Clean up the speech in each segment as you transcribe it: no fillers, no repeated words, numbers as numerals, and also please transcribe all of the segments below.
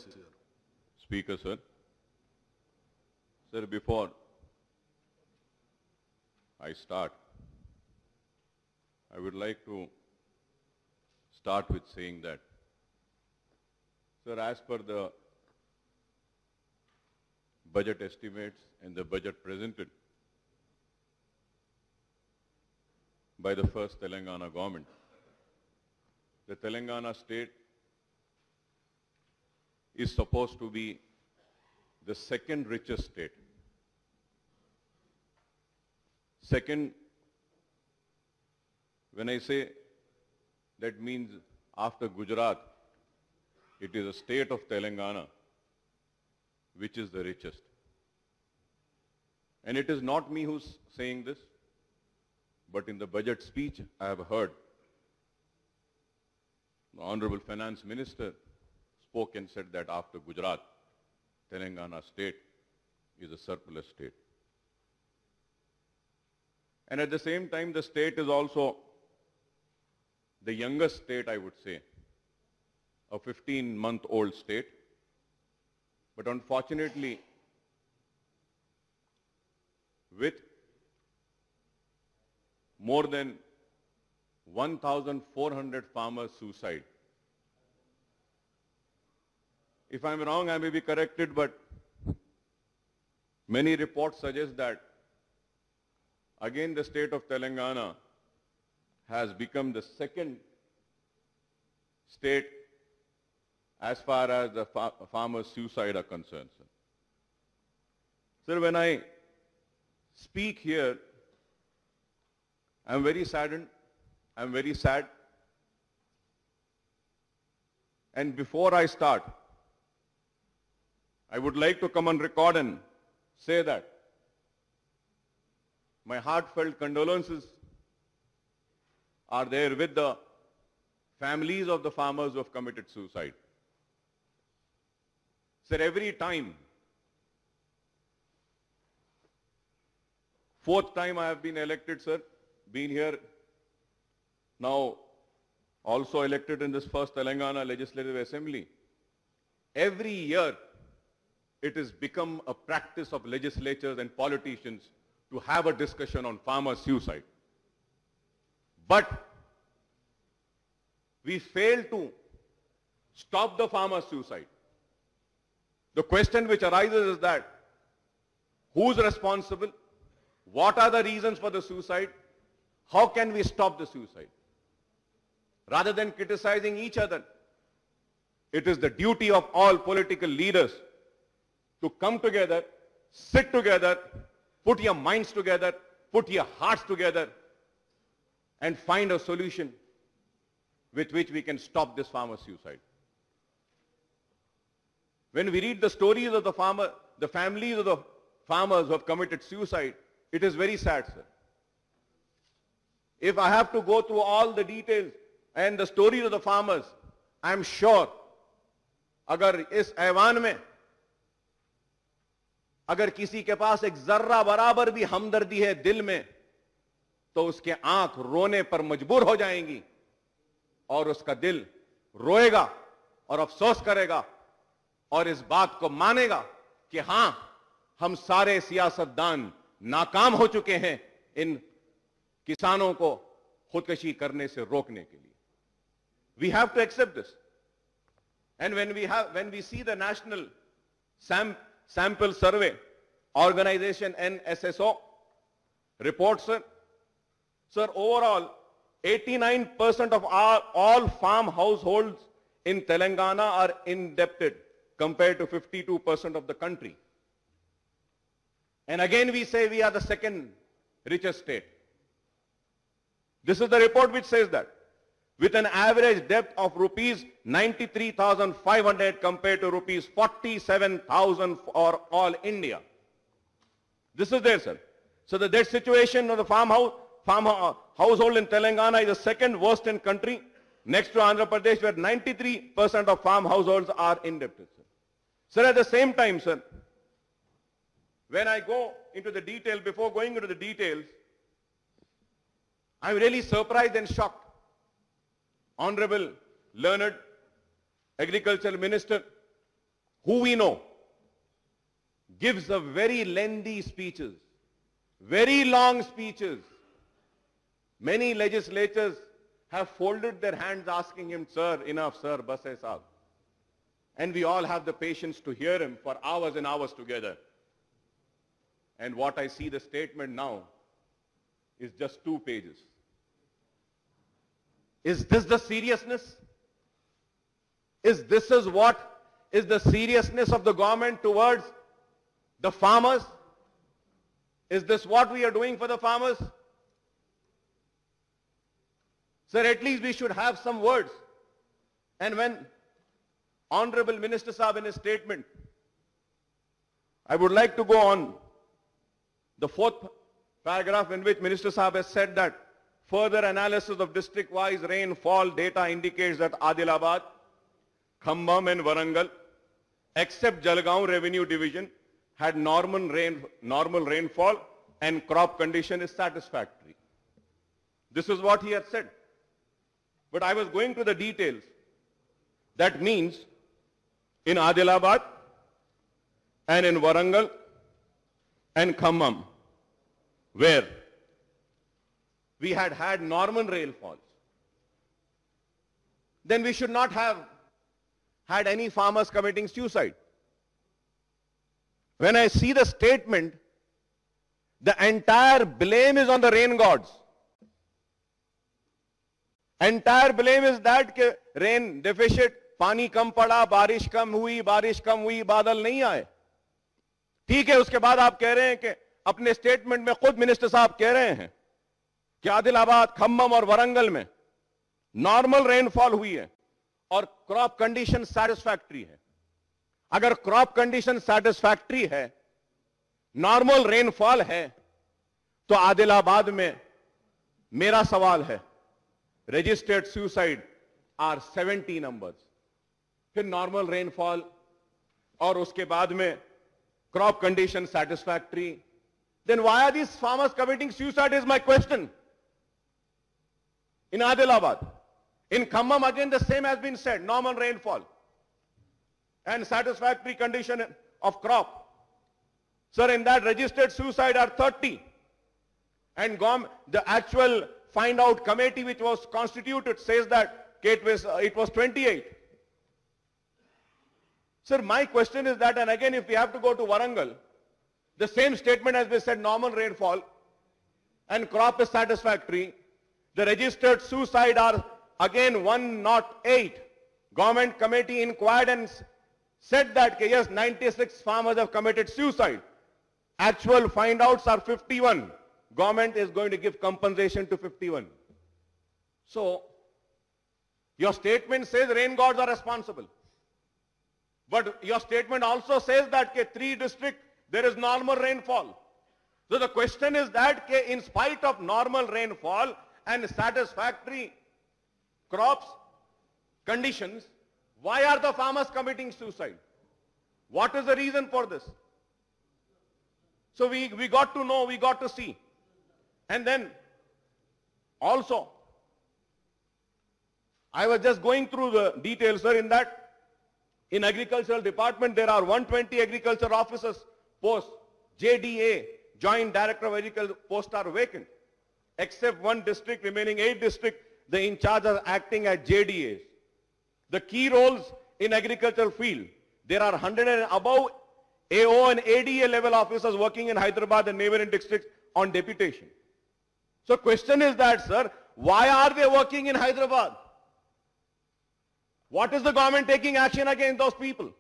is here. Speaker, sir. Sir, before I start, I would like to start with saying that, sir, as per the budget estimates and the budget presented by the first Telangana government, the Telangana state is supposed to be the second richest state. Second, when I say that means after Gujarat, it is a state of Telangana which is the richest. And it is not me who's saying this, but in the budget speech I have heard the Honorable Finance Minister spoke and said that after Gujarat, Telangana state is a surplus state. And at the same time, the state is also the youngest state, I would say, a 15-month-old state. But unfortunately, with more than 1,400 farmers' suicide. If I'm wrong, I may be corrected, but many reports suggest that again the state of Telangana has become the second state as far as the farmers' suicide are concerned. Sir, when I speak here, I'm very saddened. I'm very sad. And before I start, I would like to come on record and say that my heartfelt condolences are there with the families of the farmers who have committed suicide. Sir, every time, fourth time I have been elected, sir, been here, now also elected in this first Telangana Legislative Assembly. Every year, it has become a practice of legislatures and politicians to have a discussion on farmer suicide. But we fail to stop the farmer suicide. The question which arises is that, who's responsible? What are the reasons for the suicide? How can we stop the suicide? Rather than criticizing each other, it is the duty of all political leaders to come together, sit together, put your minds together, put your hearts together, and find a solution with which we can stop this farmer suicide. When we read the stories of the families of the farmers who have committed suicide, it is very sad, sir. If I have to go through all the details and the stories of the farmers, I am sure, अगर इस ऐवान में अगर किसी के पास एक जर्रा बराबर भी हमदर्दी है दिल में, तो उसके आंख रोने पर मजबूर हो जाएंगी और उसका दिल रोएगा और अफसोस करेगा और इस बात को मानेगा कि हां, हम सारे सियासतदान नाकाम हो चुके हैं इन किसानों को खुदकशी करने से रोकने के लिए. We have to accept this. And when we see the National Sample Survey Organization NSSO reports, sir, overall 89% of all farm households in Telangana are indebted compared to 52% of the country. And again we say we are the second richest state. This is the report which says that, with an average debt of rupees 93,500 compared to rupees 47,000 for all India. This is there, sir. So the debt situation of the farm household in Telangana is the second worst in country, next to Andhra Pradesh, where 93% of farm households are indebted, sir. Sir, at the same time, sir, when I go into the detail, before going into the details, I'm really surprised and shocked. Honorable, learned Agricultural Minister who we know, gives a very lengthy speeches, very long speeches. Many legislators have folded their hands asking him, sir, enough, sir, bas hai saab. And we all have the patience to hear him for hours and hours together. And what I see the statement now is just 2 pages. Is this the seriousness? Is what is the seriousness of the government towards the farmers? Is this what we are doing for the farmers? Sir, at least we should have some words. And when Honorable Minister Saab in his statement, I would like to go on the 4th paragraph in which Minister Saab has said that further analysis of district-wise rainfall data indicates that Adilabad, Khambam and Warangal, except Jalgaon Revenue Division, had normal rainfall and crop condition is satisfactory. This is what he had said. But I was going to the details. That means in Adilabad and in Warangal and Khambam, where we had normal rainfalls, then we should not have had any farmers committing suicide. When I see the statement, the entire blame is on the rain gods. Entire blame is that ke rain deficit, पानी कम पड़ा, बारिश कम हुई, बादल नहीं आए. ठीक है, उसके बाद आप कह रहे हैं कि अपने स्टेटमेंट में खुद मिनिस्टर साहब कह रहे हैं कि आदिलाबाद, खम्मम और वरंगल में नॉर्मल रेनफॉल हुई है और क्रॉप कंडीशन सैटिस्फैक्टरी है. अगर क्रॉप कंडीशन सैटिस्फैक्टरी है, नॉर्मल रेनफॉल है, तो आदिलाबाद में मेरा सवाल है, रजिस्टर्ड सुसाइड आर 70 नंबर्स. फिर नॉर्मल रेनफॉल और उसके बाद में crop condition satisfactory, then why are these farmers committing suicide is my question. In Adilabad, in Khammam again the same has been said, normal rainfall and satisfactory condition of crop. Sir, in that registered suicide are 30 and the actual find out committee which was constituted says that it was 28. Sir, my question is that, and again if we have to go to Warangal, the same statement has been said, normal rainfall and crop is satisfactory. The registered suicide are again 108. Government committee inquired and said that yes, 96 farmers have committed suicide. Actual find outs are 51. Government is going to give compensation to 51. So, your statement says rain gods are responsible. But your statement also says that 3 districts there is normal rainfall. So the question is that in spite of normal rainfall and satisfactory crops conditions, why are the farmers committing suicide? What is the reason for this? So we got to know, we got to see. And then also, I was just going through the details, sir, in that in agricultural department there are 120 agriculture officers posts, JDA, Joint Director of Agriculture posts are vacant. Except 1 district, remaining 8 districts, the in charge are acting as JDAs. The key roles in agricultural field, there are 100 and above AO and ADA level officers working in Hyderabad and neighboring districts on deputation. So question is that, sir, why are they working in Hyderabad? What is the government taking action against those people?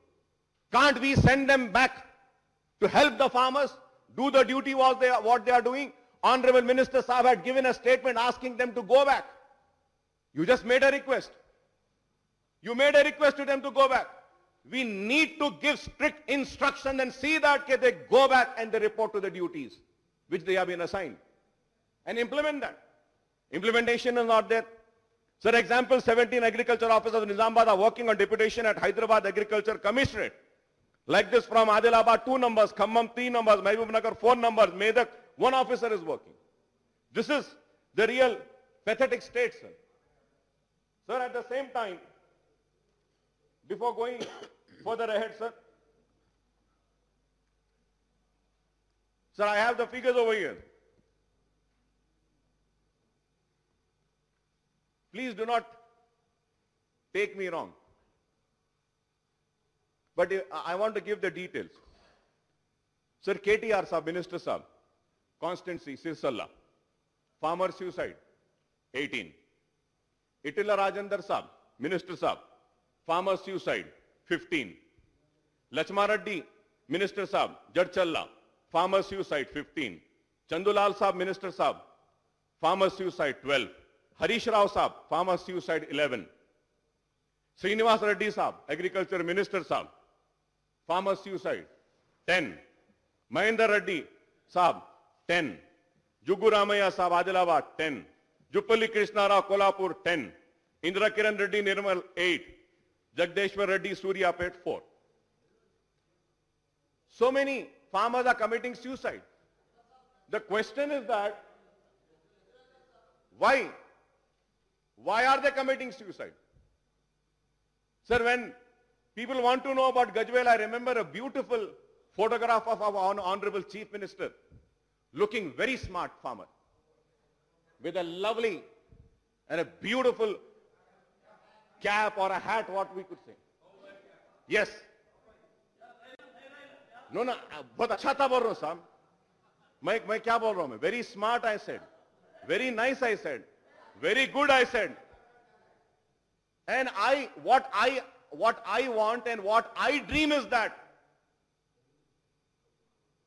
Can't we send them back to help the farmers do the duty what they are doing? Honorable Minister Saab had given a statement asking them to go back. You just made a request. You made a request to them to go back. We need to give strict instruction and see that they go back and they report to the duties which they have been assigned. And implement that. Implementation is not there. For example, 17 agriculture officers of Nizamabad are working on deputation at Hyderabad Agriculture Commissionerate. Like this from Adilabad 2 numbers, Khammam 3 numbers, Mahbubnagar 4 numbers, Medak 1 officer is working. This is the real pathetic state, sir. Sir, at the same time, before going further ahead, sir, Sir, I have the figures over here. Please do not take me wrong. But I want to give the details. Sir, KTR Saab, Minister Saab, Constancy, Sirsalla, farmer suicide, 18. Itila Rajendra Saab, Minister Saab, farmer suicide, 15. Lachma Reddy, Minister Saab, Jadchalla, farmer suicide, 15. Chandulal Saab, Minister Saab, farmer suicide, 12. Harish Rao Saab, farmer suicide, 11. Srinivas Reddy Saab, Agriculture Minister Saab, farmer suicide, 10. Mahendra Reddy Saab, 10. Jugu Ramaya Saab, Adilabad, 10. Juppalli Krishna Rao, Kolhapur, 10. Indra Kiran Reddy Nirmal, 8. Jagdeshwar Reddy Suryapet, 4. So many farmers are committing suicide. The question is that, why? Why are they committing suicide? Sir, when people want to know about Gajwel, I remember a beautiful photograph of our Honorable Chief Minister, looking very smart farmer, with a lovely and a beautiful cap or a hat, what we could say. Yes. No, no, बहुत अच्छा था बोल रहा हूँ साहब. मैं क्या बोल रहा हूँ मैं? Very smart I said, very nice I said, very good I said. And what I want and what I dream is that,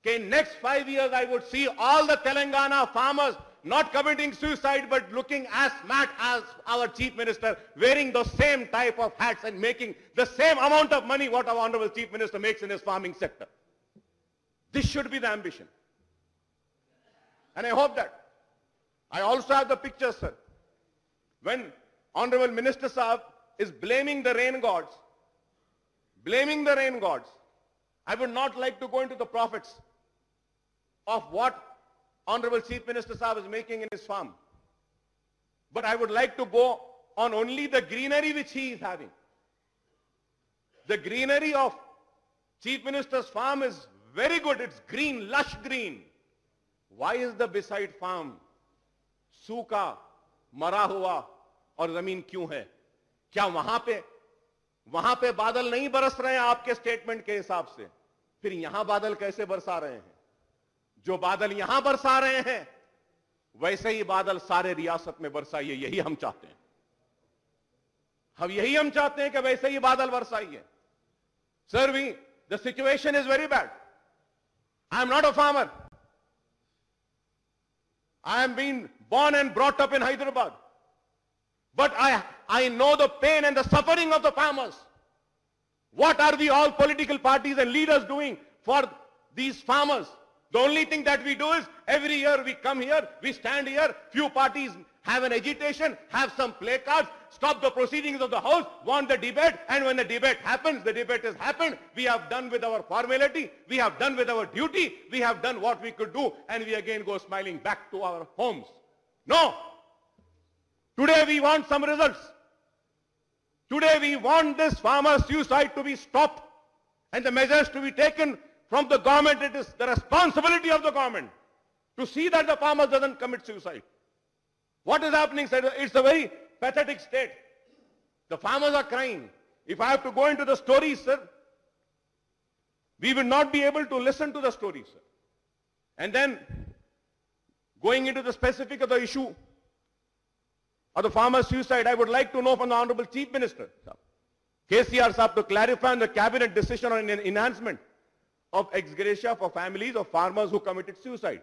okay, in next 5 years I would see all the Telangana farmers not committing suicide but looking as smart as our Chief Minister, wearing the same type of hats and making the same amount of money what our Honorable Chief Minister makes in his farming sector. This should be the ambition. And I hope that. I also have the pictures, sir. When Honorable Minister Saab is blaming the rain gods, I would not like to go into the profits of what Honorable Chief Minister Saab is making in his farm. But I would like to go on only the greenery which he is having. The greenery of Chief Minister's farm is very good. It's green, lush green. Why is the beside farm सूखा, मरा हुआ और जमीन क्यों है? क्या वहां पे बादल नहीं बरस रहे हैं आपके स्टेटमेंट के हिसाब से? फिर यहां बादल कैसे बरसा रहे हैं? जो बादल यहां बरसा रहे हैं वैसे ही बादल सारे रियासत में बरसाइए, यही हम चाहते हैं. यही हम चाहते हैं कि वैसे ही बादल बरसाइए. Sir, the situation is very bad. I am not a farmer. I am being born and brought up in Hyderabad. But I know the pain and the suffering of the farmers. What are the all political parties and leaders doing for these farmers? The only thing that we do is every year we come here, we stand here, few parties have an agitation, have some placards, stop the proceedings of the House, want the debate, and when the debate happens, the debate has happened, we have done with our formality, we have done with our duty, we have done what we could do, and we again go smiling back to our homes. No! Today we want some results. Today we want this farmer suicide to be stopped and the measures to be taken from the government. It is the responsibility of the government to see that the farmer doesn't commit suicide. What is happening, sir? It's a very pathetic state. The farmers are crying. If I have to go into the stories, sir, we will not be able to listen to the stories, sir. And then, going into the specific of the issue of the farmer suicide, I would like to know from the Honorable Chief Minister, KCR Saab, to clarify on the cabinet decision on an enhancement of ex gratia for families of farmers who committed suicide.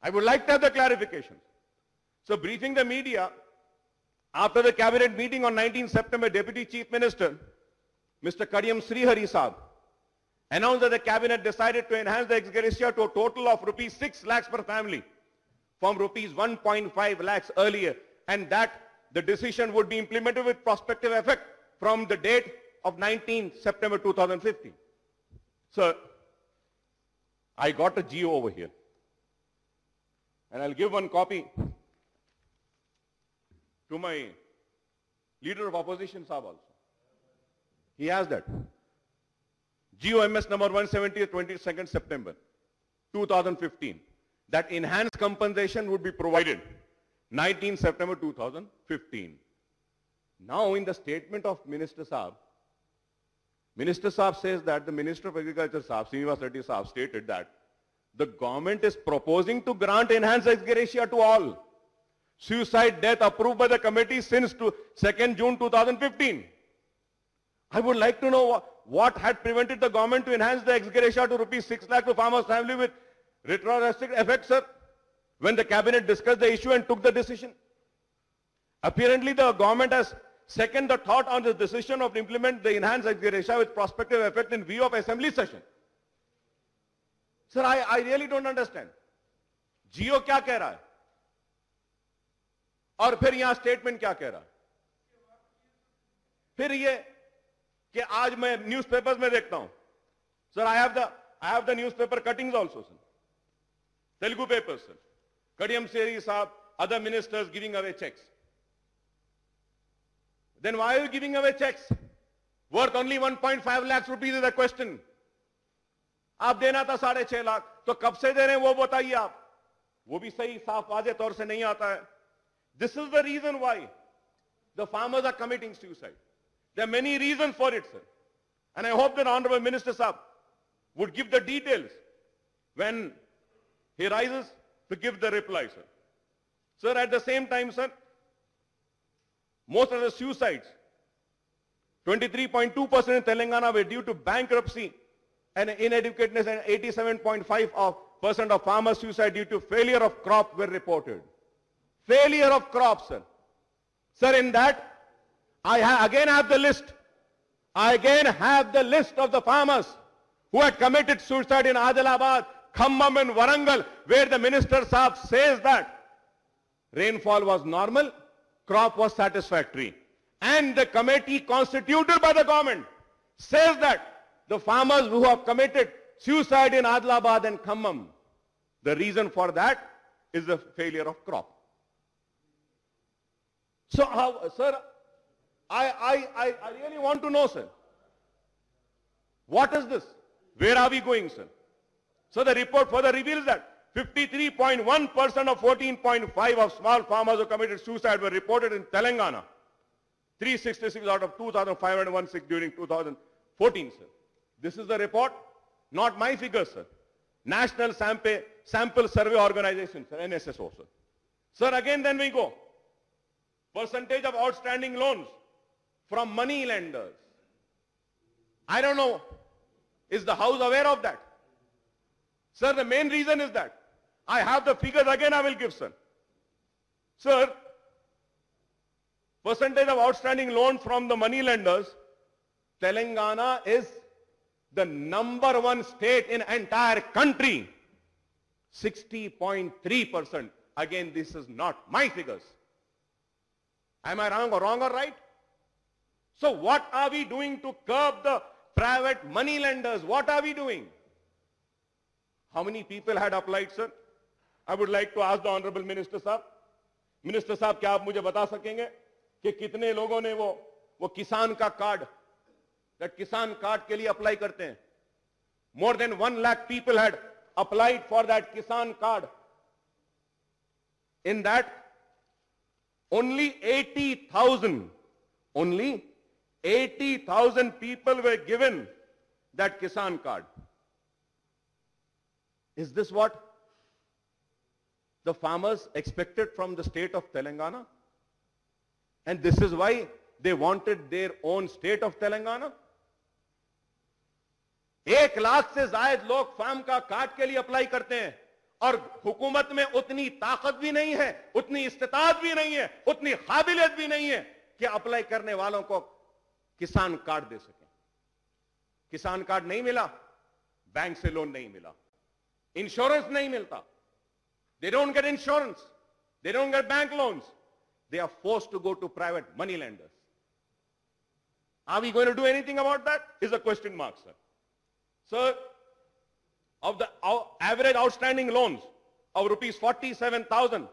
I would like to have the clarification. So, briefing the media, after the cabinet meeting on 19 September, Deputy Chief Minister, Mr. Kadiyam Srihari Saab, announced that the cabinet decided to enhance the ex gratia to a total of rupees 6 lakhs per family from rupees 1.5 lakhs earlier, and that the decision would be implemented with prospective effect from the date of 19 September 2015. Sir, I got a GO over here, and I'll give one copy to my leader of opposition, Saab, also. He has that. GOMS number 170, 22nd September 2015, that enhanced compensation would be provided. 19 September 2015. Now in the statement of Minister Saab says that the Minister of Agriculture Saab, Srinivas Reddy Saab, stated that the government is proposing to grant enhanced ex gratia to all suicide death approved by the committee since 2nd June 2015. I would like to know what had prevented the government to enhance the ex gratia to rupees 6 lakh to farmers' family with retroactive effect, sir, when the cabinet discussed the issue and took the decision. Apparently, the government has seconded the thought on the decision of implement the enhanced ex gratia with prospective effect in view of assembly session. Sir, I really don't understand. जियो क्या कह रहा है और फिर यहां statement क्या कह रहा है? फिर ये कि आज मैं न्यूज़पेपर्स में देखता हूं, sir, I have the newspaper cuttings also, sir. Telugu papers, sir. Kadiyam Seri Saab, other ministers giving away checks. Then why are you giving away checks worth only 1.5 lakhs rupees is the question. आप देना था 6.5 लाख, तो कब से दे रहे हैं वो बताइए आप. वो भी सही साफ वाजे तौर से नहीं आता है. This is the reason why the farmers are committing suicide. There are many reasons for it, sir. And I hope that Honorable Minister Saab would give the details when he rises to give the reply, sir. Sir, at the same time, sir, most of the suicides, 23.2% in Telangana were due to bankruptcy and inadequateness, and 87.5% of farmers' suicide due to failure of crop were reported. Failure of crops, sir. Sir, in that, I again have the list. I again have the list of the farmers who had committed suicide in Adilabad, Khammam and Warangal, where the Minister Saab says that rainfall was normal, crop was satisfactory. And the committee constituted by the government says that the farmers who have committed suicide in Adilabad and Khammam, the reason for that is the failure of crop. So, sir, I really want to know, sir, what is this? Where are we going, sir? So the report further reveals that 53.1% of 14.5 of small farmers who committed suicide were reported in Telangana. 366 out of 2,516 during 2014, sir. This is the report, not my figures, sir. National Sample Survey Organization, sir, NSSO, sir. Sir, again then we go. Percentage of outstanding loans from money lenders. I don't know. Is the House aware of that? Sir, the main reason is that I have the figures again I will give, sir. Sir, percentage of outstanding loans from the money lenders, Telangana is the #1 state in entire country. 60.3%. Again, this is not my figures. Am I wrong or right? So what are we doing to curb the private money lenders? What are we doing? How many people had applied, sir? I would like to ask the Honorable Minister Saab. Minister Saab, क्या आप मुझे बता सकेंगे कि कितने लोगों ने वो किसान का कार्ड, that किसान कार्ड के लिए अप्लाई करते हैं? More than 1 lakh people had applied for that kisan card. In that, only 80,000 people were given that kisan card. Is this what the farmers expected from the state of Telangana? And this is why they wanted their own state of Telangana? 1 lakh से ज्यादा लोग farm का card के लिए apply करते हैं और हुकूमत में उतनी ताकत भी नहीं है, उतनी इस्तेताअत भी नहीं है, उतनी काबिलियत भी नहीं है कि अप्लाई करने वालों को किसान कार्ड दे सकें. किसान कार्ड नहीं मिला, बैंक से लोन नहीं मिला, इंश्योरेंस नहीं मिलता. They don't get insurance. They don't get bank loans. They are forced to go to private money lenders. Are we going to do anything about that? Is a question mark, sir. Sir, of the average outstanding loans of rupees 47,000,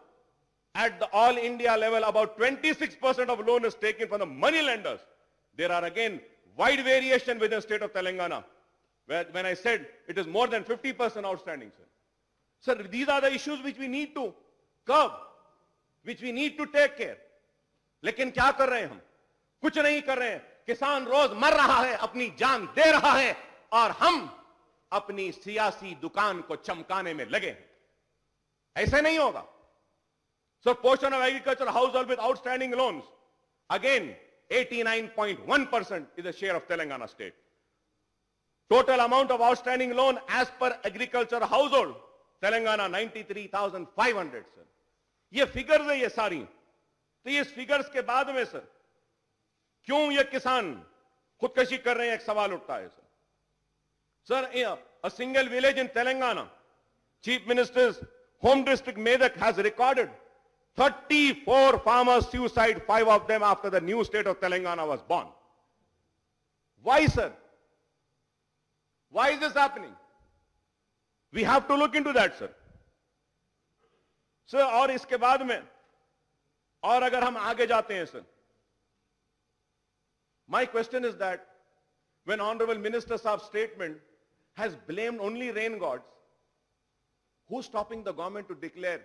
at the all India level, about 26% of loan is taken from the money lenders. There are again wide variation within the state of Telangana. When I said it is more than 50% outstanding, sir. Sir, these are the issues which we need to curb, which we need to take care. लेकिन क्या कर रहे हैं हम? कुछ नहीं कर रहे हैं. किसान रोज मर रहा है, अपनी जान दे रहा है, और हम अपनी सियासी दुकान को चमकाने में लगे हैं. ऐसे नहीं होगा. So portion of agriculture household with outstanding loans, again 89.1% is the share of Telangana state. Total amount of outstanding loan as per agriculture household, Telangana 93,500 sir. ये फिगर्स है ये सारी. तो ये फिगर्स के बाद में सर क्यों ये किसान खुदकशी कर रहे हैं, एक सवाल उठता है sir. Sir, a single village in Telangana, Chief Minister's home district Medak has recorded 34 farmers' suicide, 5 of them after the new state of Telangana was born. Why, sir? Why is this happening? We have to look into that, sir. Sir, और इसके बाद में और अगर हम आगे जाते हैं, sir, my question is that when Honorable Minister Saab's statement has blamed only rain gods, who's stopping the government to declare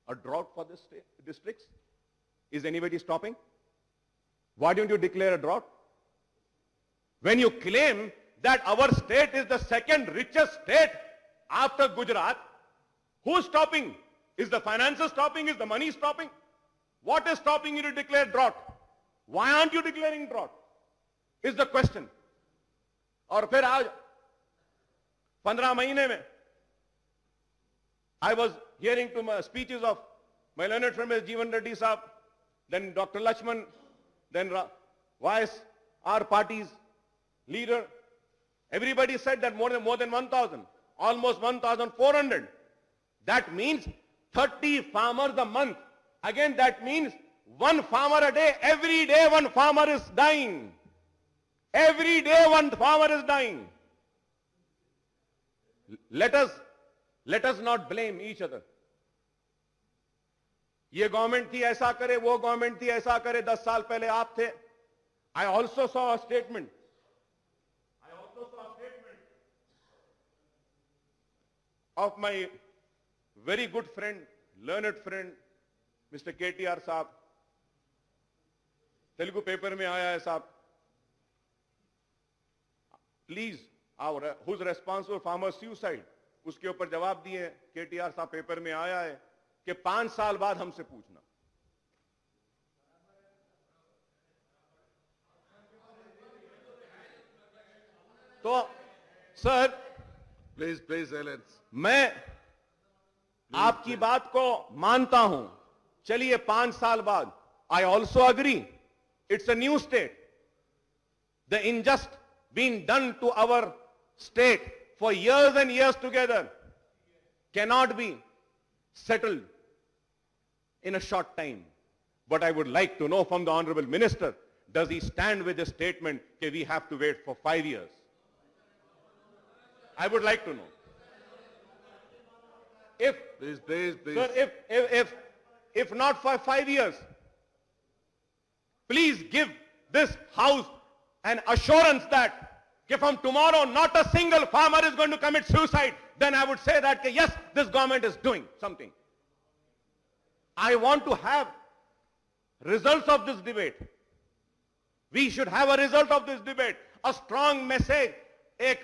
a drought for this districts? Is anybody stopping? Why don't you declare a drought? When you claim that our state is the second richest state after Gujarat, who's stopping? Is the finances stopping? Is the money stopping? What is stopping you to declare drought? Why aren't you declaring drought? Is the question. और फिर आज 15 महीने में I was hearing to my speeches of my learned friend Jeevan Reddy Saab, then Dr. Lakshman, then our party's leader. Everybody said that more than 1,000, almost 1,400. That means 30 farmers a month. Again, that means one farmer a day. Every day one farmer is dying. Every day one farmer is dying. Let us not blame each other. ये government थी ऐसा करे, वो government थी ऐसा करे, 10 साल पहले आप थे. I also saw a statement. Of my very good friend, learned friend, Mr. KTR साहब. तेलुगु पेपर में आया है साहब. Please, who's responsible for farmer suicide? उसके ऊपर जवाब दिए. KTR साहब पेपर में आया है कि 5 साल बाद हमसे पूछना. तो सर प्लीज साइलेंस. मैं आपकी बात को मानता हूं. चलिए 5 साल बाद. I also agree. It's a new state. The injustice being done to our state for years and years together cannot be settled in a short time. But I would like to know from the Honorable Minister, does he stand with the statement that we have to wait for 5 years? I would like to know. Please. Sir, if not for 5 years, please give this House an assurance that from tomorrow not a single farmer is going to commit suicide. Then I would say that yes, this government is doing something. I want to have results of this debate. We should have a result of this debate. A strong message, एक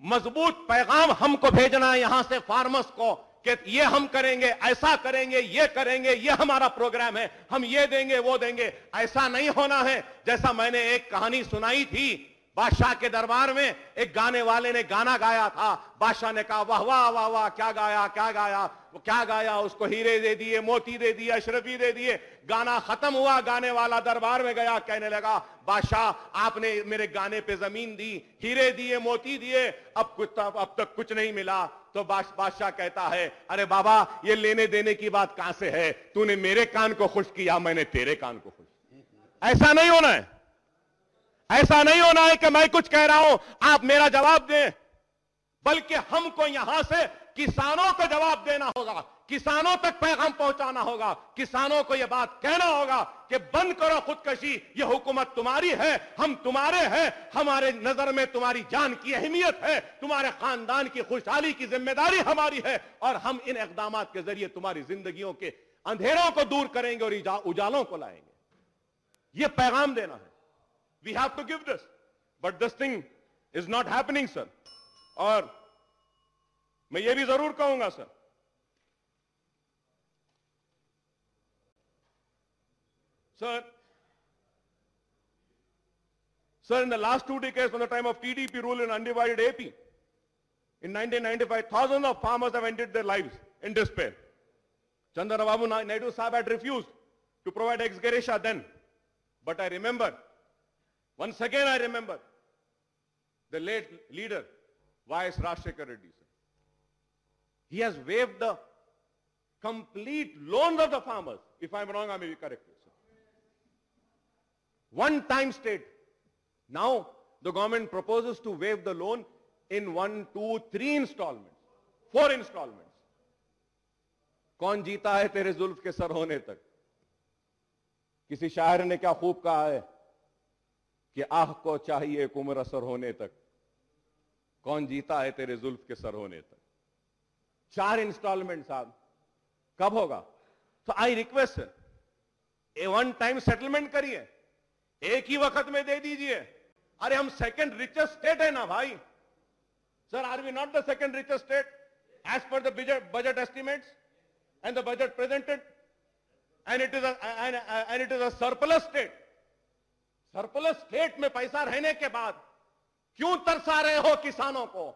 मजबूत पैगाम हमको भेजना है यहां से farmers को कि ये हम करेंगे, ऐसा करेंगे, ये करेंगे, ये हमारा प्रोग्राम है, हम ये देंगे, वो देंगे. ऐसा नहीं होना है. जैसा मैंने एक कहानी सुनाई थी बादशाह के दरबार में, एक गाने वाले ने गाना गाया था. बादशाह ने कहा वाह वाह वाह वाह, क्या गाया क्या गाया. वो क्या गाया, उसको हीरे दे दिए, मोती दे दिए, अशरफी दे दिए. गाना खत्म हुआ, गाने वाला दरबार में गया, कहने लगा बादशाह आपने मेरे गाने पे जमीन दी, हीरे दिए, मोती दिए, अब तक कुछ नहीं मिला. तो बादशाह कहता है अरे बाबा ये लेने देने की बात कहां से है, तूने मेरे कान को खुश किया, मैंने तेरे कान को खुश. ऐसा नहीं होना है. ऐसा नहीं होना है कि मैं कुछ कह रहा हूं आप मेरा जवाब दें. बल्कि हमको यहां से किसानों को जवाब देना होगा, किसानों तक पैगाम पहुंचाना होगा, किसानों को यह बात कहना होगा कि बंद करो खुदकशी, यह हुकूमत तुम्हारी है, हम तुम्हारे हैं, हमारे नजर में तुम्हारी जान की अहमियत है, तुम्हारे खानदान की खुशहाली की जिम्मेदारी हमारी है, और हम इन इकदाम के जरिए तुम्हारी जिंदगियों के अंधेरों को दूर करेंगे और उजालों को लाएंगे। यह पैगाम देना है। We have to give this, but this thing is not happening sir. और मैं ये भी जरूर कहूंगा sir, Sir, in the last 2 decades, from the time of TDP rule in undivided AP, in 1995, thousands of farmers have ended their lives in despair. Chandrababu Naidu Sahab had refused to provide ex gratia then. But I remember, once again I remember, the late leader, Y.S. Rajshekar Reddy, sir. He has waived the complete loans of the farmers. If I'm wrong, I may be corrected, sir. One-time state. Now, the government proposes to waive the loan in 1, 2, 3 installments, 4 installments. कौन जीता है तेरे जुल्फ के sir होने तक? किसी शायर ने क्या खूब कहा है कि आह को चाहिए एक उम्र असर होने तक, कौन जीता है तेरे जुल्फ के सर होने तक? 4 इंस्टॉलमेंट साहब कब होगा? तो I request A one time settlement करिए, एक ही वक्त में दे दीजिए। अरे हम सेकंड रिचेस्ट स्टेट है ना भाई। Sir, are we not the second richest state as per the budget estimates and the budget presented, and it is a surplus state. Surplus state में पैसा रहने के बाद क्यों तरसा रहे हो किसानों को,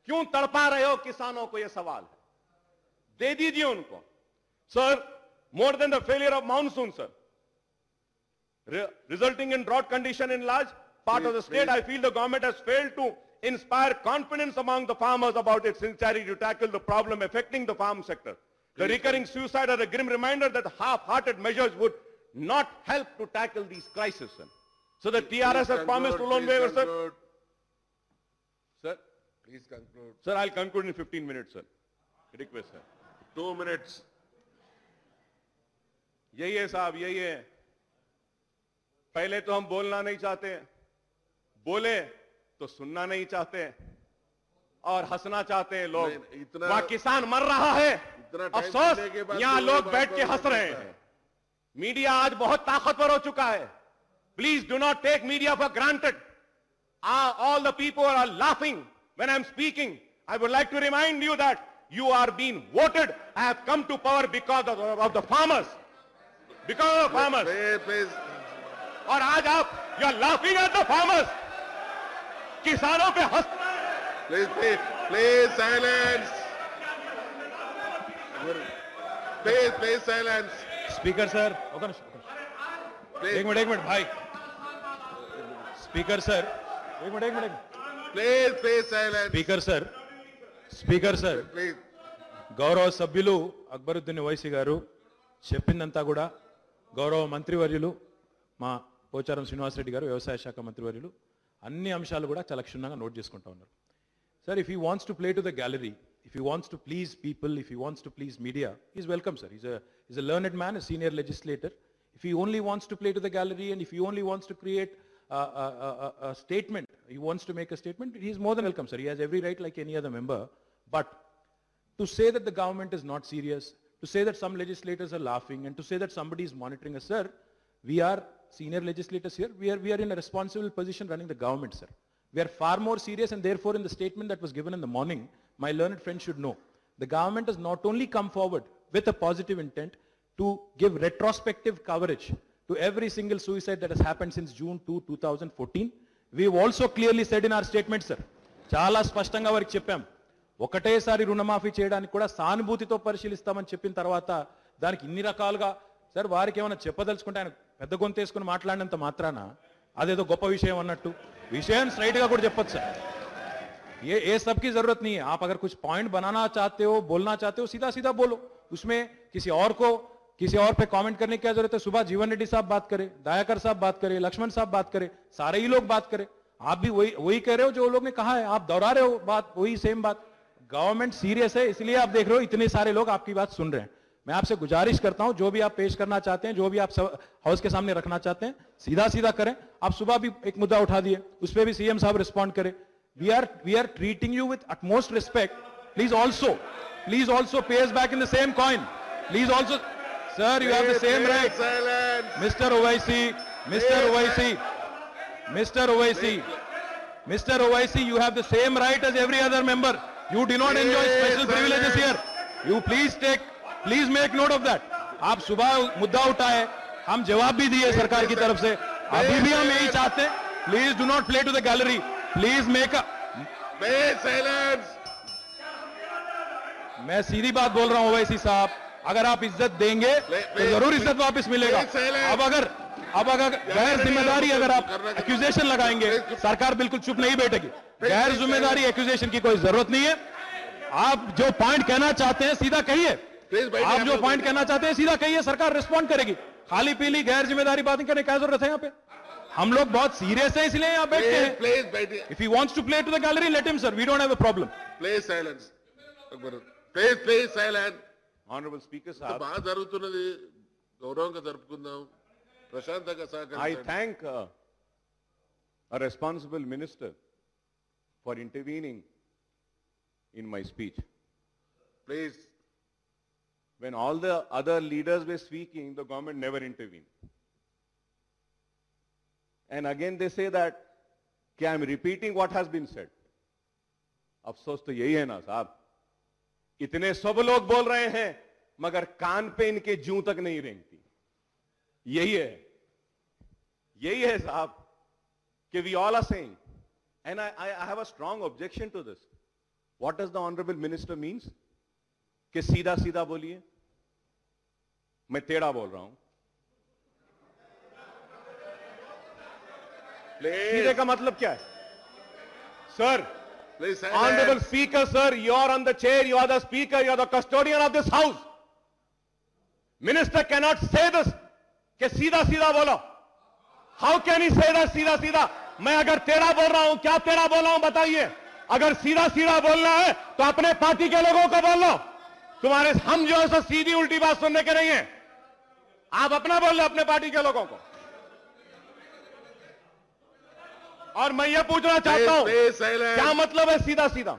क्यों तड़पा रहे हो किसानों को? यह सवाल है, दे दीजिए उनको। Sir, more than the failure of monsoon, sir, resulting in drought condition in large part of the state, I feel the government has failed to inspire confidence among the farmers about its sincerity to tackle the problem affecting the farm sector. The recurring suicide are a grim reminder that half-hearted measures would not help to tackle these crises, sir. So the TRS has promised to loan waiver, sir. Sir, please conclude. Sir, I'll conclude in 15 minutes, sir. Request, sir. 2 minutes. यही है साहब, यही है। पहले तो हम बोलना नहीं चाहते, बोले तो सुनना नहीं चाहते और हंसना चाहते हैं लोग। वहां किसान मर रहा है, अफसोस यहां लोग बैठ के हंस रहे हैं। मीडिया आज बहुत ताकतवर हो चुका है। Please do not take media for granted. All the people are laughing when I am speaking. I would like to remind you that you are being voted. I have come to power because of the farmers. Because of the farmers. Please. और आज आप you are laughing at the farmers. किसानों पे हंस रहे हैं। Please silence. Please silence. Speaker sir, एक minute भाई। स्पीकर सर, एक minute. Please silence. Speaker sir, Please. గౌరవ సభ్యులు అక్బరుద్దీన్ ఓవైసీ గారు చెప్పిందంతా కూడా గౌరవ మంత్రివర్యులు మా పోచారం శ్రీనివాసరెడ్డి గారు వ్యవసాయ శాఖ మంత్రివర్యులు అన్ని అంశాలు కూడా చాలా క్షుణ్ణంగా నోట్ చేసుకుంటా ఉన్నారు. Sir, if he wants to play to the gallery, if he wants to please people, if he wants to please media, he's welcome, sir. He's a learned man, a senior legislator. If he only wants to play to the gallery and if he only wants to create a statement, he wants to make a statement, he's more than welcome, sir. He has every right like any other member. But to say that the government is not serious, to say that some legislators are laughing, and to say that somebody is monitoring us, sir, we are senior legislators here. We are in a responsible position running the government, sir. We are far more serious, and therefore in the statement that was given in the morning, my learned friend should know, the government has not only come forward with a positive intent to give retrospective coverage to every single suicide that has happened since June 2, 2014. We've also clearly said in our statement, sir, చాలా స్పష్టంగా వారికి చెప్పాం, ఒకటేసారి రుణమాఫీ చేయడానికి కూడా సానుభూతితో పరిశీలిస్తామని చెప్పిన తర్వాత దానికి ఇన్ని రకాలుగా, సార్ వారికి ఏమైనా చెప్పదలుచుకుంటే ఆయన పెద్ద గొంతేసుకుని మాట్లాడినంత మాత్రాన అదేదో గొప్ప విషయం అన్నట్టు విషయం స్ట్రైట్ గా కూడా చెప్పొచ్చు సార్. ये सब की जरूरत नहीं है. आप अगर कुछ पॉइंट बनाना चाहते हो, बोलना चाहते हो, सीधा सीधा बोलो. उसमें किसी और पे कमेंट करने की क्या जरूरत है? सुबह जीवन रेड्डी साहब बात करे, दयाकर साहब बात करे, लक्ष्मण साहब बात करे, सारे ही लोग बात करे. आप भी वही वही कह रहे हो जो लोग ने कहा है, आप दोहरा रहे हो बात, वही सेम बात। गवर्नमेंट सीरियस है, इसलिए आप देख रहे हो इतने सारे लोग आपकी बात सुन रहे हैं। मैं आपसे गुजारिश करता हूं, जो भी आप पेश करना चाहते हैं, जो भी आप हाउस के सामने रखना चाहते हैं, सीधा सीधा करें। आप सुबह भी एक मुद्दा उठा दिए, उस पर भी सीएम साहब रिस्पॉन्ड करें। We are treating you with utmost respect. Please also pay us back in the same coin. Please also, sir, you have the same Please right. silence. Mr. Owaisi, you have the same right as every other member. You do not enjoy special privileges here. You please make note of that. आप सुबह मुद्दा उठाए, हम जवाब भी दिए सरकार की तरफ से, अभी भी हम यही चाहते हैं। Please do not play to the gallery. Please make a, Please silence. मैं सीधी बात बोल रहा हूं ओवैसी साहब, अगर आप इज्जत देंगे तो जरूर इज्जत वापस मिलेगा। अब अगर गैर जिम्मेदारी अगर आप एक्यूजेशन लगाएंगे, सरकार बिल्कुल चुप नहीं बैठेगी। गैर जिम्मेदारी एक्यूजेशन की कोई जरूरत नहीं है। आप जो पॉइंट कहना चाहते हैं सीधा कहिए, आप जो पॉइंट कहना चाहते हैं सीधा कहिए, सरकार रिस्पॉन्ड करेगी। खाली पीली गैर जिम्मेदारी बातें करने क्या जरूरत है? यहाँ पे हम लोग बहुत सीरियस है, इसलिए यहाँ बैठते हैं। Please बैठिए. If he wants to play to the gallery, let him, sir. We don't have a problem. Please silence. Please silence. Honorable Speaker ఇంత Sahab, బాగా జరుగుతున్నది, గౌరవంగా జరుపుకుందాం, ప్రశాంతంగా I సహకరించండి. thank a responsible minister for intervening in my speech. Please. When all the other leaders were speaking, the government never intervened. And again they say that I am repeating what has been said. अफसोस तो यही है ना साहब, इतने सब लोग बोल रहे हैं मगर कान पे इनके जूं तक नहीं रेंगती। यही है साहब कि we all are saying, and I have a strong objection to this. What does the honorable minister means? कि सीधा सीधा बोलिए, मैं टेढ़ा बोल रहा हूं। सीधे का मतलब क्या है? Sir, Please silence. Honorable Speaker, sir, you are on the chair, you are the Speaker, you are the custodian of this House. Minister cannot say this, कि सीधा सीधा बोलो। How can he say that सीधा सीधा? मैं अगर टेढ़ा बोल रहा हूं, क्या टेढ़ा बोल रहा हूं बताइए? अगर सीधा सीधा बोलना है तो अपने पार्टी के लोगों को बोल लो। तुम्हारे हम जो है सो सीधी उल्टी बात सुनने के नहीं है। आप अपना बोल लो अपने पार्टी के लोगों को। और मैं ये पूछना चाहता हूं, Please silence. क्या मतलब है सीधा सीधा?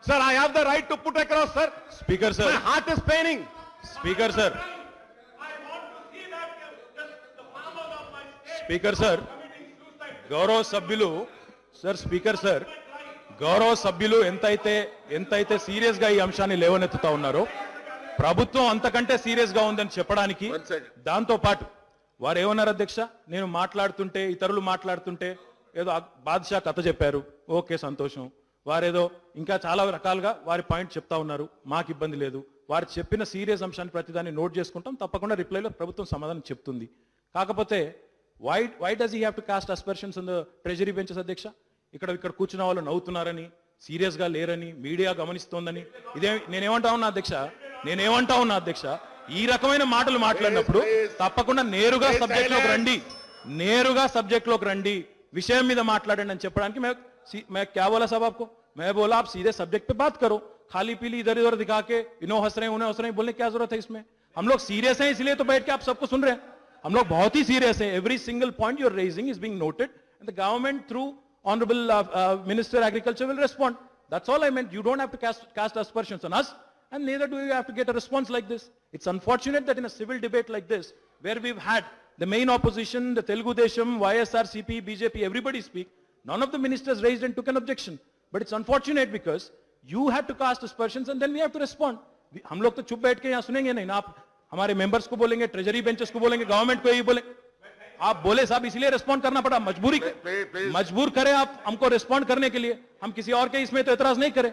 Sir, I have the right to put across sir. Speaker, sir. My heart is paining. Speaker, sir. Speaker, sir. గౌరవ సభ్యులు సార్, స్పీకర్ సార్, గౌరవ సభ్యులు ఎంతైతే సీరియస్ గా ఈ అంశాన్ని లేవనెత్తుతా ఉన్నారో, ప్రభుత్వం అంతకంటే సీరియస్ గా ఉందని చెప్పడానికి, One second. దాంతో పాటు వారు ఏమన్నారు అధ్యక్ష, నేను మాట్లాడుతుంటే ఇతరులు మాట్లాడుతుంటే ఏదో బాద్షా కథ చెప్పారు, ఓకే సంతోషం, వారేదో ఇంకా చాలా రకాలుగా వారి పాయింట్ చెప్తా ఉన్నారు, మాకు ఇబ్బంది లేదు, వారు చెప్పిన సీరియస్ అంశాన్ని ప్రతిదాన్ని నోట్ చేసుకుంటాం, తప్పకుండా రిప్లైలో ప్రభుత్వం సమాధానం చెప్తుంది. కాకపోతే why does he have to cast aspersions on the treasury benches అధ్యక్ష? ఇక్కడ కూర్చున్న వాళ్ళు నవ్వుతున్నారని, సీరియస్ గా లేరని మీడియా గమనిస్తోందని, ఇదే నేనేమంటా ఉన్నా అధ్యక్ష, ఈ రకమైన మాటలు మాట్లాడినప్పుడు తప్పకుండా నేరుగా సబ్జెక్ట్ లోకి రండి, విషయం మీద మాట్లాడండి అని చెప్పడానికి मैं क्या बोला साहब आपको? मैं बोला आप सीधे सब्जेक्ट पे बात करो, खाली पीली इधर उधर दिखा के इन्हों हंस रहे हैं उन्हें हंस रहे हैं बोलने क्या जरूरत है इसमें? हम लोग सीरियस हैं इसलिए तो बैठ के आप सबको सुन रहे हैं, हम लोग बहुत ही सीरियस हैं। Every single point you are raising is being noted and the government through honourable minister agriculture will respond. That's all I meant. You don't have to cast aspersions on us, and neither do you have to get a response like this. It's unfortunate that in a civil debate like this, where we've had the main opposition, the Telugu Desam, YSRCP, BJP, everybody speak, none of the ministers raised and took an objection. But it's unfortunate because you had to cast aspersions and then we have to respond. हम लोग तो चुप बैठ के यहाँ सुनेंगे नहीं ना, आप हमारे मेंबर्स को बोलेंगे, ट्रेजरी बेंचेस को बोलेंगे, गवर्नमेंट को यही बोलेंगे। आप बोले साहब इसलिए रिस्पॉन्ड करना पड़ा, मजबूर करें आप हमको रिस्पॉन्ड करने के लिए, हम किसी और के इसमें तो एतराज नहीं करें।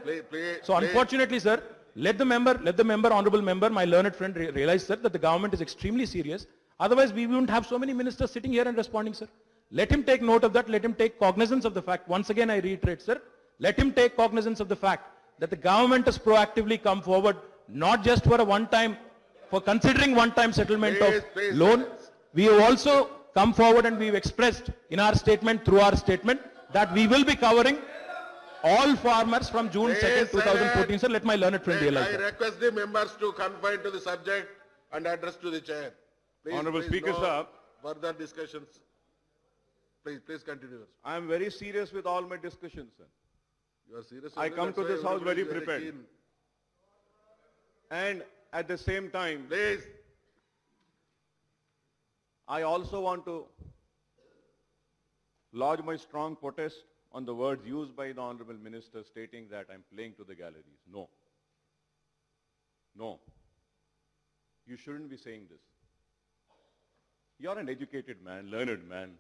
So unfortunately sir, let the member, honorable member, my learned friend realize sir that the government is extremely serious. Otherwise we wouldn't have so many ministers sitting here and responding sir. Let him take note of that, let him take cognizance of the fact. Once again I reiterate sir, let him take cognizance of the fact that the government has proactively come forward, not just for a one-time, for considering one-time settlement of loan. We have also come forward and we've expressed in our statement, through our statement, that we will be covering all farmers from June Please 2nd, 2014. silence. Sir, let my learned friend realize I that. request the members to confine to the subject and address to the chair. Please, Honorable please, Speaker, no sir. further discussions. Please continue. I am very serious with all my discussions, sir. You are serious. I only, come that's to why this house everybody very is prepared. keen. And at the same time, Please, I also want to lodge my strong protest on the words used by the Honorable Minister stating that I'm playing to the galleries. No. No. You shouldn't be saying this. You're an educated man, learned man,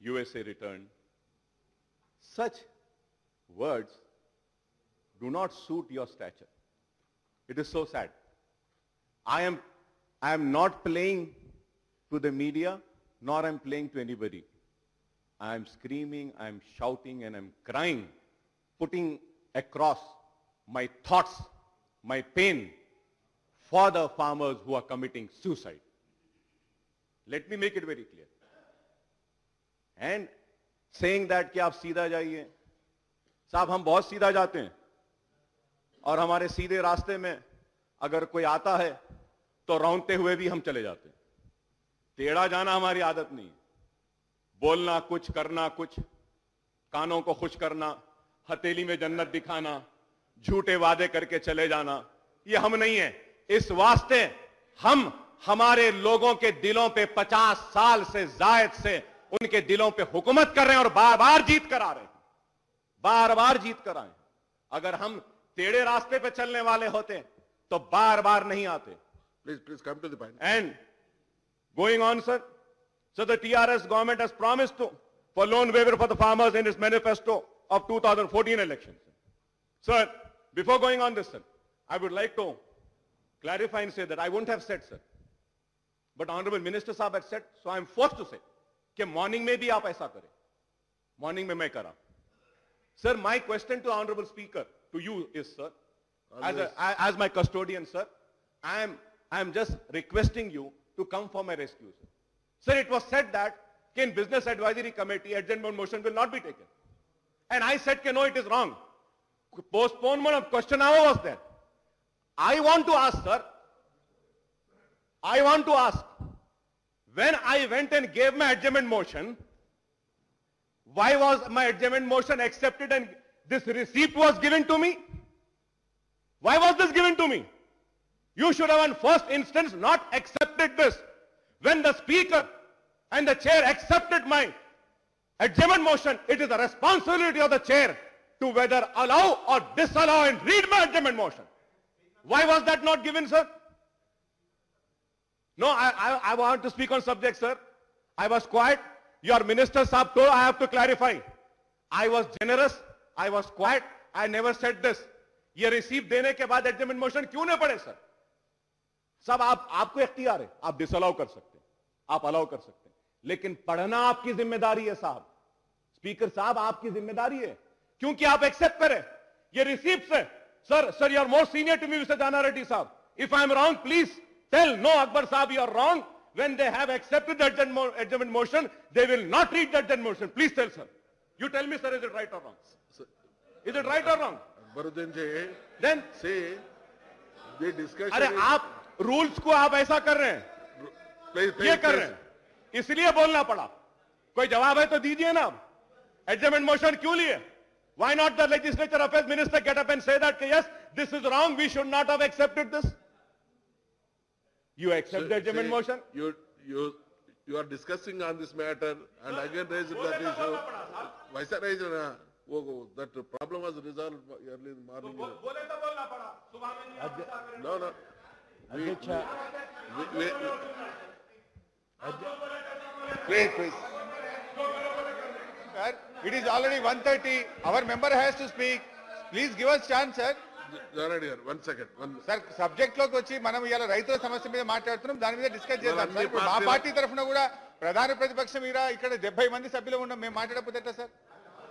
USA returned. Such words do not suit your stature. It is so sad. I am not playing to the media, nor I'm playing to anybody. I'm screaming, I'm shouting, and I'm crying, putting across my thoughts, my pain for the farmers who are committing suicide. Let me make it very clear. And saying that कि आप सीधा जाइए, साहब हम बहुत सीधा जाते हैं और हमारे सीधे रास्ते में अगर कोई आता है तो रौंदते हुए भी हम चले जाते हैं। टेढ़ा जाना हमारी आदत नहीं है। बोलना कुछ, करना कुछ, कानों को खुश करना, हथेली में जन्नत दिखाना, झूठे वादे करके चले जाना, ये हम नहीं है। इस वास्ते हम हमारे लोगों के दिलों पे 50 साल से जायद से उनके दिलों पे हुकूमत कर रहे हैं और बार बार जीत कर आ रहे हैं, बार बार जीत कर आए। अगर हम टेढ़े रास्ते पे चलने वाले होते तो बार बार नहीं आते। please come to the point. And going on, sir, so the TRS government has promised for loan waiver for the farmers in its manifesto of 2014 elections. Sir, before going on this, sir, I would like to clarify and say that I wouldn't have said, sir. But Honorable Minister Saab had said, so I am forced to say, कि morning में भी आप ऐसा करें. Morning में मैं करा. Sir, my question to Honorable Speaker, to you is, sir, as my custodian, sir, I am just requesting you to come for my rescue, sir. Sir, it was said that in Business Advisory Committee, adjournment motion will not be taken. And I said, no, it is wrong. Postponement of question hour was there. I want to ask, sir, when I went and gave my adjournment motion, why was my adjournment motion accepted and this receipt was given to me? Why was this given to me? You should have in first instance not accepted this. When the speaker and the chair accepted my adjournment motion, it is the responsibility of the chair to whether allow or disallow and read my adjournment motion. Why was that not given, sir? No, I want to speak on subject, sir. I was quiet. Your minister Saab told I have to clarify. I was generous. I was quiet. I never said this. ये receive देने के बाद adjournment motion क्यों नहीं पड़े, sir? सब आपको इख्तियार है, आप डिसअलाउ कर सकते हैं, आप अलाउ कर सकते हैं, लेकिन पढ़ना आपकी जिम्मेदारी है साहब। स्पीकर साहब, आपकी जिम्मेदारी है, क्योंकि आप एक्सेप्ट करें ये रिसीप्ट से। Sir you are more senior to me mister Jana Reddy sahab, if I am wrong please tell. No Akbar sahab, you are wrong. when they have accepted the adjournment motion, they will not read the adjournment motion. Please tell, sir. You tell me, sir, is it right or wrong? Is it right or wrong? Akbaruddin ji, Then, see, the discussion अरे is... आप rules को आप ऐसा कर रहे हैं, ये कर रहे हैं, इसलिए बोलना पड़ा। कोई जवाब है तो दीजिए ना। एडजमेंट मोशन क्यों लिए? Why not the legislature affairs minister get up and say that yes, this is wrong, we should not have accepted this? You accept the adjournment motion? You are discussing on this matter and again raised that issue. Why sir, that problem was resolved early in the morning. No. Please. Sir, it is already 1:30. Our member has to speak. Please give us chance, sir. One second. Sir subject లోకి వచ్చి మనం ఇవాళ రైతుల సమస్య మీద మాట్లాడుతున్నాం, దాని మీద డిస్కస్ చేద్దాం సార్. ఇప్పుడు మా పార్టీ తరఫున కూడా ప్రధాన ప్రతిపక్షం మీద ఇక్కడ 70 మంది సభ్యులు ఉన్నాం, మేము మాట్లాడకపోతే ఎట్లా సార్?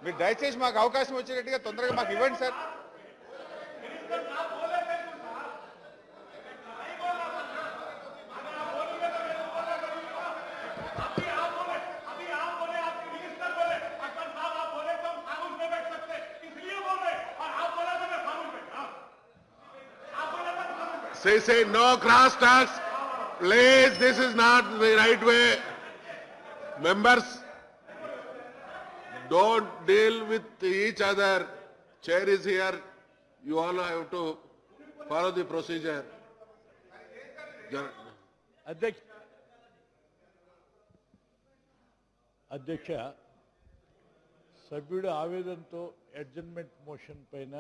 మీరు దయచేసి మాకు అవకాశం వచ్చేటట్టుగా తొందరగా మాకు ఇవ్వండి sir. Say no cross talks. Please, this is not the right way. Members, don't deal with each other. Chair is here. You all have to follow the procedure. అధ్యక్ష సభ్యుడు ఆవేదనతో అడ్జర్న్మెంట్ మోషన్ పైన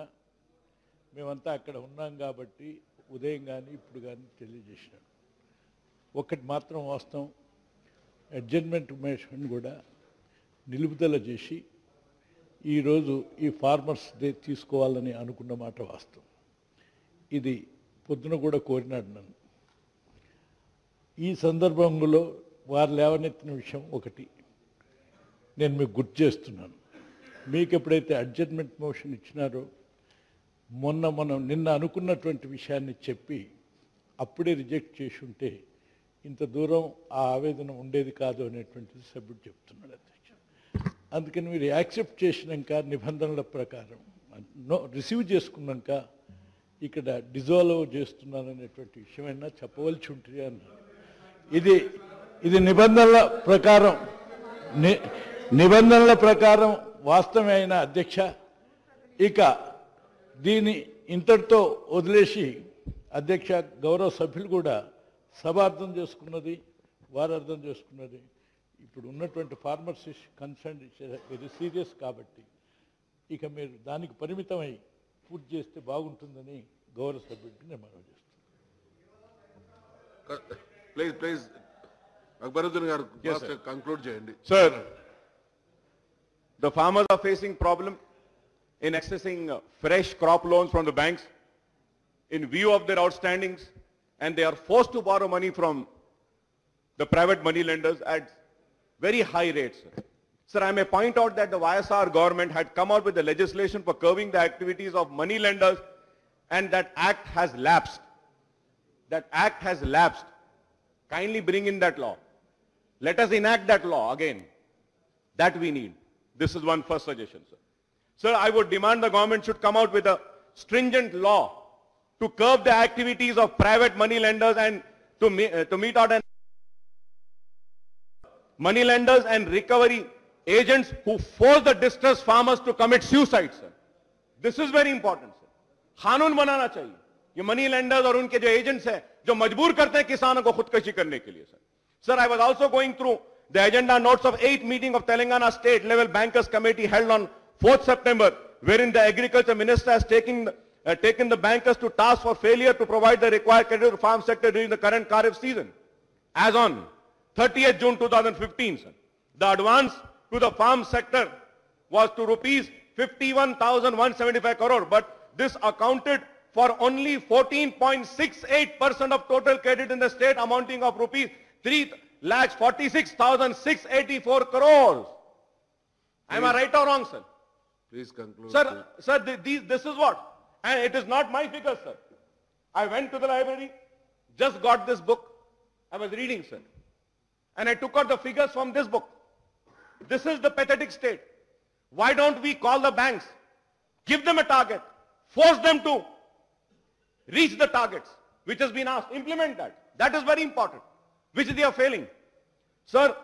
మేమంతా అక్కడ ఉన్నాం కాబట్టి ఉదయం కానీ ఇప్పుడు కానీ తెలియజేసినాం. ఒకటి మాత్రం వాస్తవం, అడ్జర్న్మెంట్ మోషన్ కూడా నిలుపుదల చేసి ఈరోజు ఈ ఫార్మర్స్ డే తీసుకోవాలని అనుకున్న మాట వాస్తవం. ఇది పొద్దున కూడా కోరినాడు నన్ను. ఈ సందర్భంలో వారు లేవనెత్తిన విషయం ఒకటి నేను మీకు గుర్తు చేస్తున్నాను. మీకు ఎప్పుడైతే అడ్జర్న్మెంట్ మోషన్ ఇచ్చినారో మనం నిన్న అనుకున్నటువంటి విషయాన్ని చెప్పి అప్పుడే రిజెక్ట్ చేసి ఉంటే ఇంత దూరం ఆ ఆవేదన ఉండేది కాదు అనేటువంటిది సభ్యుడు చెప్తున్నాడు అధ్యక్ష. అందుకని మీరు యాక్సెప్ట్ చేసినాక నిబంధనల ప్రకారం రిసీవ్ చేసుకున్నాక ఇక్కడ డిజాల్వ్ చేస్తున్నారనేటువంటి విషయమైనా చెప్పవలసి ఉంటుంది అన్నారు. ఇది నిబంధనల ప్రకారం వాస్తవమే అయిన అధ్యక్ష. ఇక దీన్ని ఇంతటితో వదిలేసి అధ్యక్ష, గౌరవ సభ్యులు కూడా సభ అర్థం చేసుకున్నది, వారు అర్థం చేసుకున్నది. ఇప్పుడు ఉన్నటువంటి ఫార్మర్స్ కన్సర్న్ వెరీ సీరియస్ కాబట్టి ఇక మీరు దానికి పరిమితమై పూర్తి చేస్తే బాగుంటుందని గౌరవ సభ్యుడికి నేను మనవి చేస్తాను. ప్లీజ్ అక్బరుద్దీన్ గారు కంక్లూడ్ చేయండి. Sir, the farmers are facing problem in accessing fresh crop loans from the banks in view of their outstandings, and they are forced to borrow money from the private money lenders at very high rates. Sir, I may point out that the YSR government had come out with the legislation for curbing the activities of money lenders, and that act has lapsed. That act has lapsed. Kindly bring in that law. Let us enact that law again. That we need. This is one first suggestion, sir. Sir, I would demand the government should come out with a stringent law to curb the activities of private money lenders and to meet out money lenders and recovery agents who force the distressed farmers to commit suicide, sir. This is very important, sir. कानून बनाना चाहिए. ये money lenders और उनके जो agents हैं जो मजबूर करते हैं किसानों को खुदकशी करने के लिए, sir. Sir, I was also going through the agenda notes of 8th meeting of Telangana State Level Bankers Committee held on 4th September, wherein the Agriculture Minister has taken the bankers to task for failure to provide the required credit to the farm sector during the current Kharif season. As on 30th June 2015, sir, the advance to the farm sector was to rupees 51,175 crore, but this accounted for only 14.68% of total credit in the state, amounting of rupees 3,46,684 crores. Am I right or wrong, sir? Please conclude. Sir, this is what? And it is not my figures, sir. I went to the library, just got this book. I was reading, sir. And I took out the figures from this book. This is the pathetic state. Why don't we call the banks, give them a target, force them to reach the targets which has been asked, implement that. That is very important, which they are failing. Sir,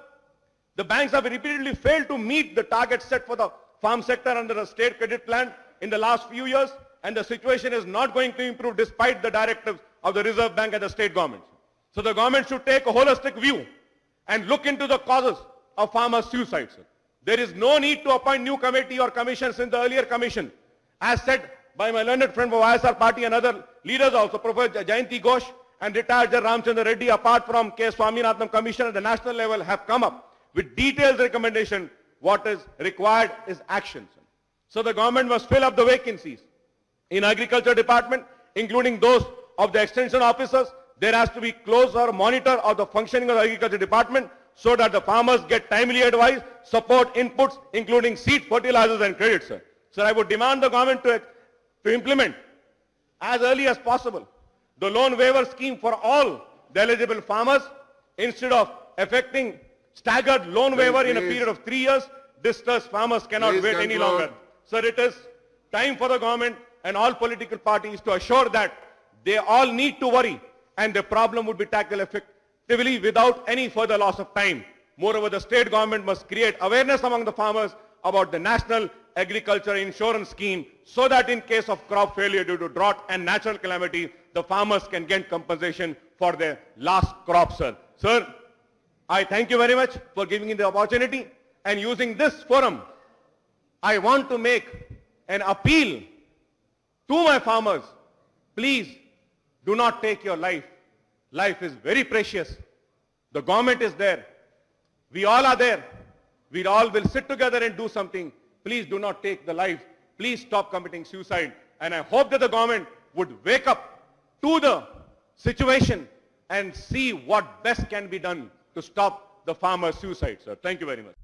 the banks have repeatedly failed to meet the targets set for the farm sector under the state credit plan in the last few years, and the situation is not going to improve despite the directives of the Reserve Bank and the state government. So the government should take a holistic view and look into the causes of farmers' suicide, sir. There is no need to appoint new committee or commissions in the earlier commission, as said by my learned friend from YSR party and other leaders also, Professor Jayanti Ghosh and retired General Ramchandra Reddy, apart from K. Swaminathan Commission at the national level, have come up with detailed recommendation. What is required is action, sir. So the government must fill up the vacancies in agriculture department, including those of the extension officers. There has to be closer monitor of the functioning of the agriculture department so that the farmers get timely advice, support, inputs, including seed, fertilizers and credit, sir. Sir, I would demand the government to implement as early as possible the loan waiver scheme for all the eligible farmers instead of effecting staggered loan waiver in a period of 3 years. Distressed farmers cannot wait any longer. Sir, it is time for the government and all political parties to assure that they all need to worry, and the problem would be tackled effectively without any further loss of time. Moreover, the state government must create awareness among the farmers about the National Agriculture Insurance Scheme so that in case of crop failure due to drought and natural calamity, the farmers can get compensation for their last crop, sir. Sir, I thank you very much for giving me the opportunity, and using this forum, I want to make an appeal to my farmers. Please do not take your life. Life is very precious. The government is there. We all are there. We all will sit together and do something. Please do not take the life. Please stop committing suicide. And I hope that the government would wake up to the situation and see what best can be done to stop the farmers' suicide, sir. Thank you very much.